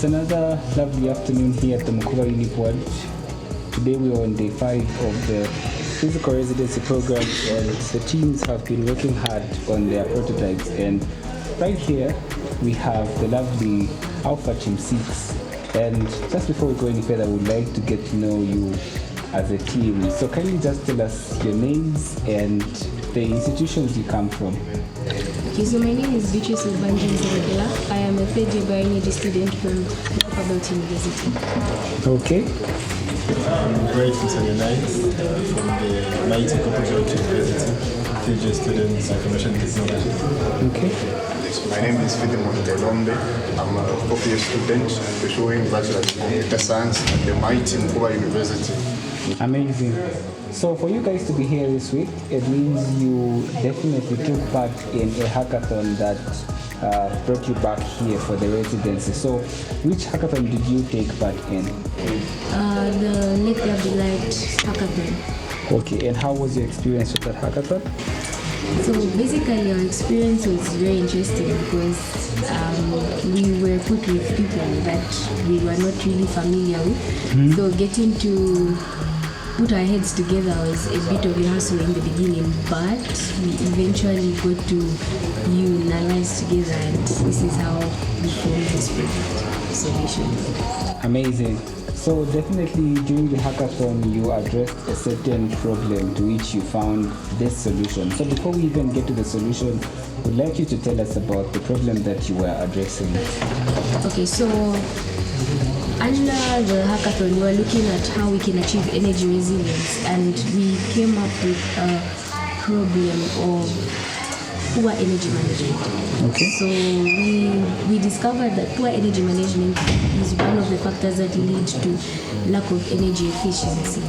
It's another lovely afternoon here at the Mukuba UniPod. Today we are on day 5 of the physical residency program, and the teams have been working hard on their prototypes. And right here we have the lovely Alpha Team 6. And just before we go any further, we would like to get to know you as a team. So can you just tell us your names and the institutions you come from? Okay, so my name is Beatrice Ubanjin Zeregela. I am a third year biology student from Mukuba University. Okay. I'm Bright Msanyanais from the Mighty Mukuba University, third year student in information technology. Okay. My name is Filimon Delombe. I'm a fourth year student pursuing Bachelor of Computer Science at the Mighty Mukuba University. Amazing. So for you guys to be here this week, it means you definitely took part in a hackathon that brought you back here for the residency. So which hackathon did you take part in? The Lake of the Light hackathon. Okay, and how was your experience with that hackathon? So basically our experience was very interesting because we were put with people that we were not really familiar with. Mm-hmm. So getting to put our heads together was a bit of a hassle in the beginning, but we eventually got to unalize together, and this is how we formed this project solution. Amazing. So definitely during the hackathon you addressed a certain problem to which you found this solution. So before we even get to the solution, we'd like you to tell us about the problem that you were addressing. Okay, so under the hackathon, we were looking at how we can achieve energy resilience, and we came up with a problem of poor energy management. Okay. So we discovered that poor energy management is one of the factors that lead to lack of energy efficiency.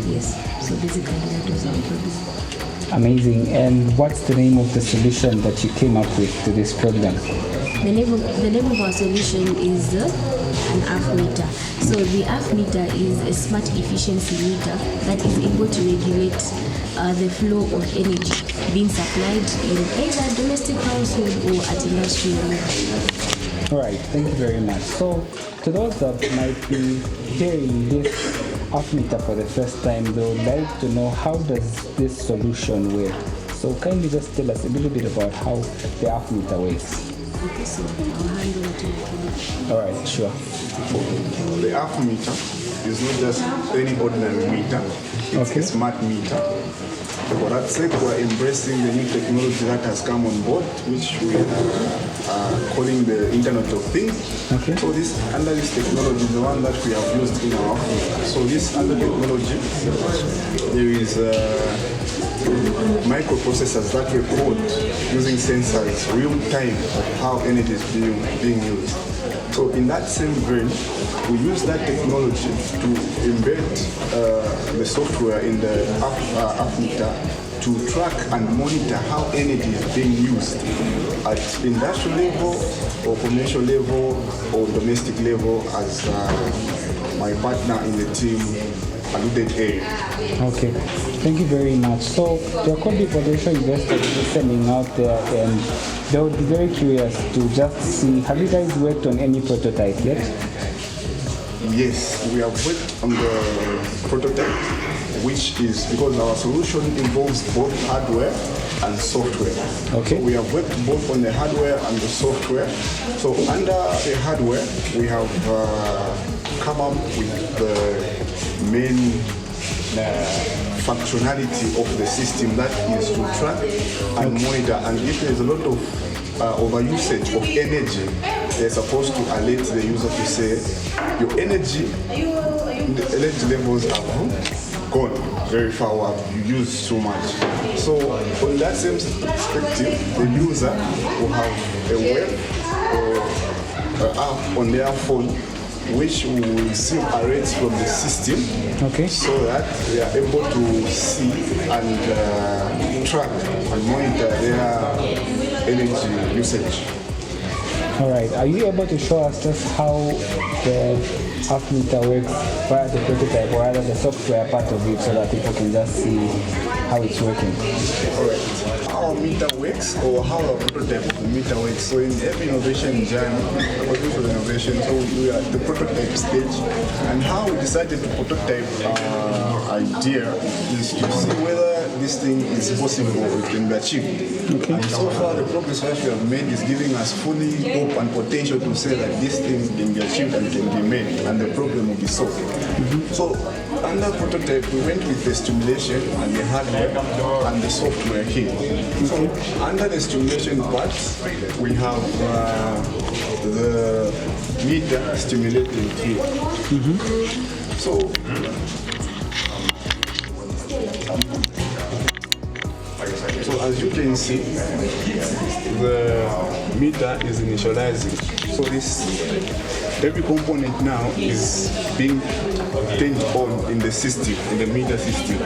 Yes, so basically that was our problem. Amazing. And what's the name of the solution that you came up with to this problem? The name of our solution is an Afmeter. So the Afmeter is a smart efficiency meter that is able to regulate the flow of energy being supplied in either domestic household or at industrial level. All right, thank you very much. So to those that might be hearing this Afmeter for the first time, they would like to know, how does this solution work? So kindly just tell us a little bit about how the Afmeter works. Okay, so I'll hand over to you. All right, sure. The Afmeter is not just any ordinary meter, it's Okay. a smart meter. For that sake, we're embracing the new technology that has come on board, which we are calling the Internet of Things. Okay. So under this technology is the one that we have used in our Afmeter. So this under technology, there is microprocessors that record using sensors real time of how energy is being used. So in that same vein, we use that technology to embed the software in the Afmeter to track and monitor how energy is being used at industrial level or commercial level or domestic level, as my partner in the team alluded earlier. Okay, thank you very much. So there could be potential investors listening out there, and they would be very curious to just see, have you guys worked on any prototype yet? Yes, we have worked on the prototype, which is because our solution involves both hardware and software. Okay. So we have worked both on the hardware and the software. So under the hardware, we have come up with the main functionality of the system, that is to track and monitor, and if there's a lot of overusage of energy, they're supposed to alert the user to say, your energy, the energy levels have gone very far up, you use too much. So on that same perspective, the user will have a web or an app on their phone which will receive alerts from the system, Okay. so that they are able to see and track and monitor their energy usage. All right. Are you able to show us just how the Afmeter works via the prototype, or rather the software part of it, so that people can just see how it's working? All right. How our meter works, or how our prototype of the meter works. So in every innovation journey, about innovation optimization. So we are at the prototype stage, and how we decided to prototype our idea is to see whether this thing is possible or it can be achieved. Okay. And so far, the progress that we have made is giving us fully hope and potential to say that this thing can be achieved and can be made, and the problem will be solved. So under prototype, we went with the stimulation and the hardware and the software here. So under the stimulation part, we have the meter stimulating here. So as you can see, the meter is initializing. So every component now is being turned on in the system, in the meter system.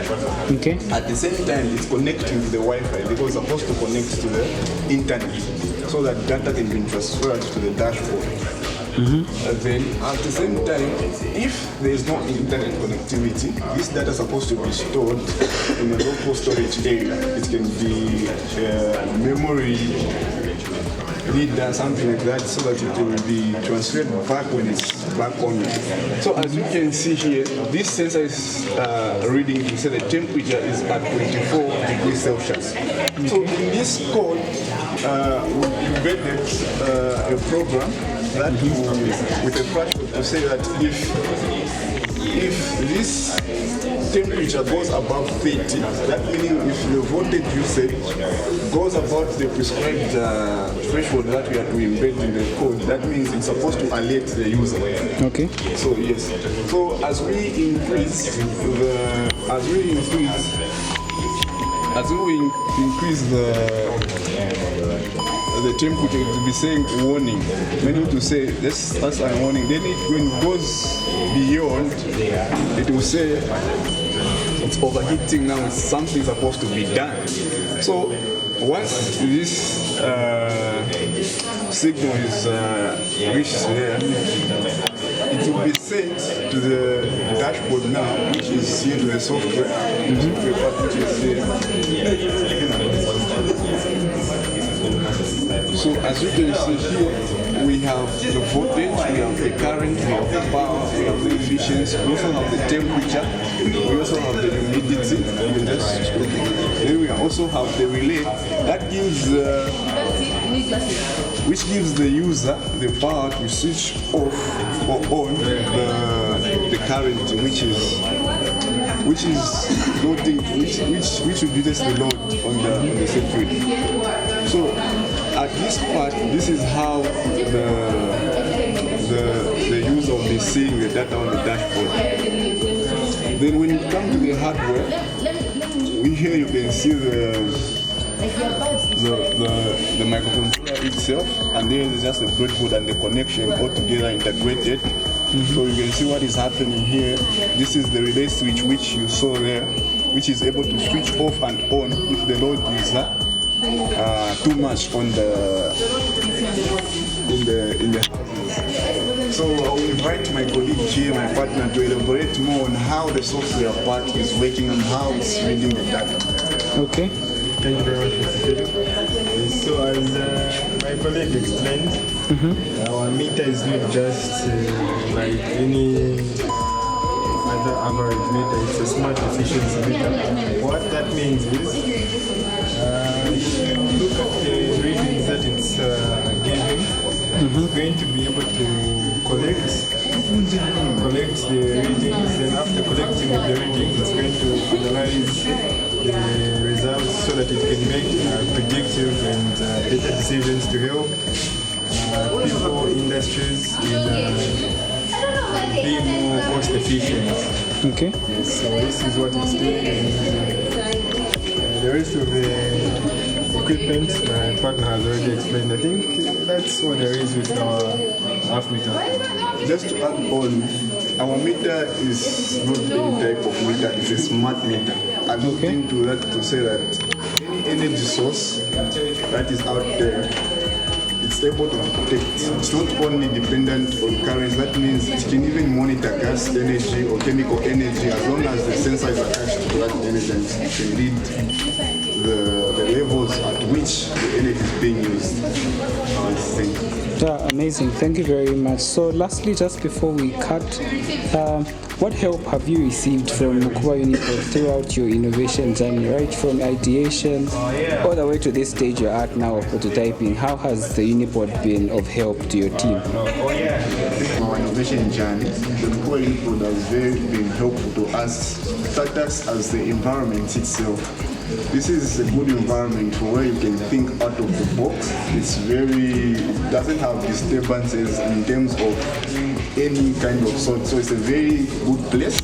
Okay. At the same time, it's connecting to the Wi-Fi because it's supposed to connect to the internet so that data can be transferred to the dashboard. And then at the same time, if there is no internet connectivity, this data is supposed to be stored in a local storage area. It can be memory reader, something like that, so that it will be transferred back when it's back on. So as you can see here, this sensor is reading to say the temperature is at 24 degrees Celsius. So in this code, we embedded a program that with a threshold to say that if this temperature goes above 30, that means if the voltage usage goes above the prescribed threshold that we have to embed in the code, that means it's supposed to alert the user. Okay. So yes. So as we increase the temperature, it will be saying warning. Meaning to say that's a warning. Then when it goes beyond, it will say it's overheating now. It's something supposed to be done. So once this signal is reached there, it will be sent to the dashboard now, which is here to the software, which is here. So as you can see here, we have the voltage, we have the current, we have the power, we have the efficiency, we also have the temperature, we also have the humidity, then we also have the relay that gives which gives the user the power to switch off or on the current, which is loading, which reduces the load on the circuit. So at this part, this is how the user will be seeing the data on the dashboard. Then when you come to the hardware, here you can see the microcontroller itself, and there is just the breadboard and the connection all together integrated. So you can see what is happening here. This is the relay switch which you saw there, which is able to switch off and on if the load is too much on in the So I will invite my colleague here, my partner, to elaborate more on how the software part is working and how it's reading the data. Okay. Thank you very much, Mr. Philip. So as my colleague explained, our meter is not just like any other average meter. It's a smart efficiency meter. What that means is, if you look at the readings that it's giving, it's going to be able to collect the readings, and after collecting the readings, it's going to analyze the results so that it can make predictive and better decisions to help people, industries in being more cost efficient. Okay. Yes, so this is what it's doing, and the rest of the equipment my partner has already explained. I think that's what there is with our Afmeter. Just to add on, our meter is not any type of meter, it's a smart meter. I'm looking to that to say that any energy source that is out there, it's able to detect. It's not only dependent on currents, that means it can even monitor gas energy or chemical energy as long as the sensor is attached to that energy and it can read the levels at which the energy is being used. Yes, thank you. Yeah, amazing. Thank you very much. So lastly, just before we cut, what help have you received from Mukuba UniPod throughout your innovation journey, right from ideation all the way to this stage you're at now of prototyping? How has the UniPod been of help to your team? Our innovation journey, the Mukuba UniPod has been helpful to us, start us as the environment itself. This is a good environment for where you can think out of the box. It doesn't have disturbances in terms of any kind of sort. So it's a very good place.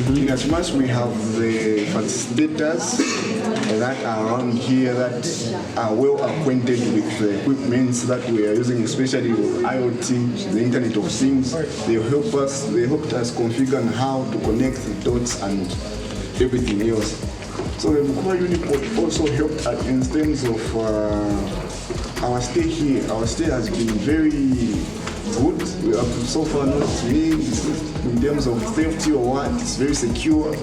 In as much we have the facilitators that are around here that are well acquainted with the equipment that we are using, especially with IoT, the Internet of Things. They helped us configure on how to connect the dots and everything else. So the Mukuba UniPod also helped us in terms of our stay here. Our stay has been very good. We have so far not really in terms of safety or what. It's very secure.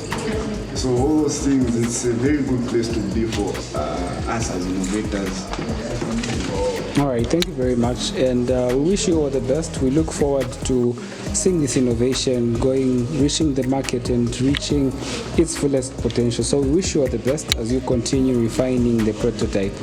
So all those things, it's a very good place to be for us as innovators. All right, thank you very much, and we wish you all the best. We look forward to seeing this innovation reaching the market and reaching its fullest potential. So we wish you all the best as you continue refining the prototype.